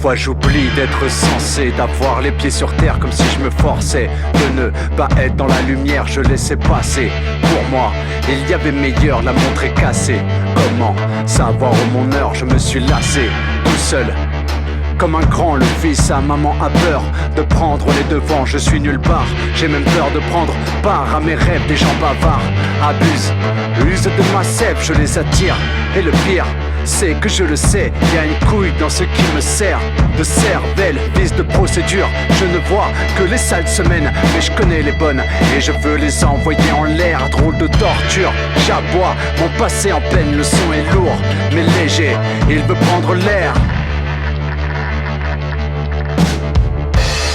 Parfois j'oublie d'être censé, d'avoir les pieds sur terre comme si je me forçais de ne pas être dans la lumière, je laissais passer. Pour moi, il y avait meilleur, la montre est cassée. Comment savoir où mon heure, je me suis lassé, tout seul. Comme un grand, le fils, sa maman a peur de prendre les devants, je suis nulle part. J'ai même peur de prendre part à mes rêves, des gens bavards abusent, usent de ma sève, je les attire. Et le pire, c'est que je le sais, y a une couille dans ce qui me sert de cervelle, vice de procédure. Je ne vois que les sales semaines, mais je connais les bonnes et je veux les envoyer en l'air. Drôle de torture, j'aboie, mon passé en peine, le son est lourd mais léger, il veut prendre l'air.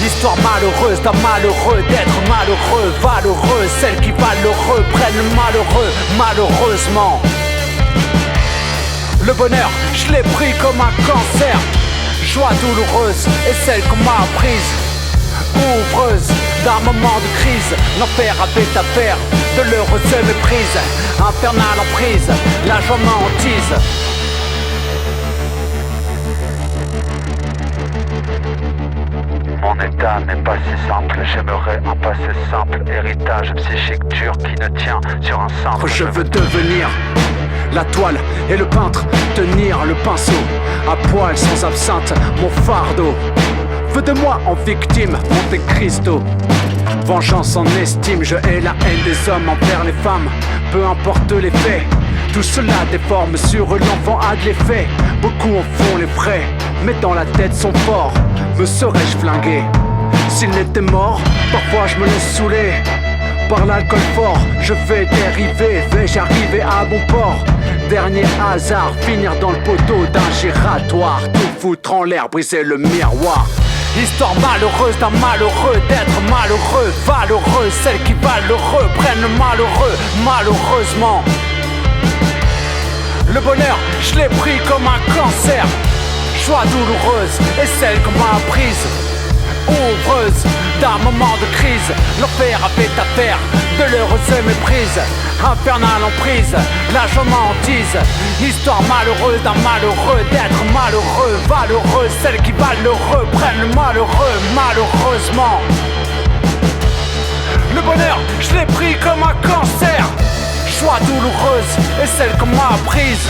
Histoire malheureuse d'un malheureux, d'être malheureux, valeureux. Celles qui valent l'heureux prennent le malheureux, malheureusement. Le bonheur, je l'ai pris comme un cancer. Joie douloureuse est celle qu'on m'a apprise. Ouvreuse d'un moment de crise, l'enfer avait affaire de l'heureuse méprise. Infernale emprise, la joie m'hantise. Mon état n'est pas si simple, j'aimerais un passé simple. Héritage psychique dur qui ne tient sur un simple. Je veux devenir la toile et le peintre, tenir le pinceau à poil sans absinthe, mon fardeau. Veux de moi en victime, Monte Cristo. Vengeance en estime, je hais la haine des hommes envers les femmes. Peu importe les faits, tout cela déforme sur l'enfant a de l'effet. Beaucoup en font les frais, mais dans la tête sont forts. Me serais-je flingué s'il n'était mort? Parfois je me laisse saouler par l'alcool fort. Je vais dériver, vais-je arriver à bon port? Dernier hasard, finir dans le poteau d'un giratoire. Tout foutre en l'air, briser le miroir. Histoire malheureuse d'un malheureux, d'être malheureux, valeureux. Celles qui valent l'heureux prennent le malheureux, malheureusement. Le bonheur, je l'ai pris comme un cancer. Joie douloureuse est celle qu'on m'a apprise. Ouvreuse d'un moment de crise, l'enfer avait affaire de l'heureuse méprise. Infernale emprise, la joie m'hantise. Histoire malheureuse d'un malheureux, d'être malheureux, valeureux. Celles qui valent l'heureux prennent le malheureux, malheureusement. Le bonheur, je l'ai pris comme un cancer. Joie douloureuse est celle qu'on m'a apprise.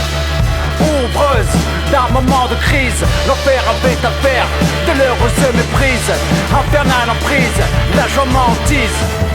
Ouvreuse d'un moment de crise, l'enfer avait affaire de l'heureuse méprise. Infernale emprise, la joie m'hantise.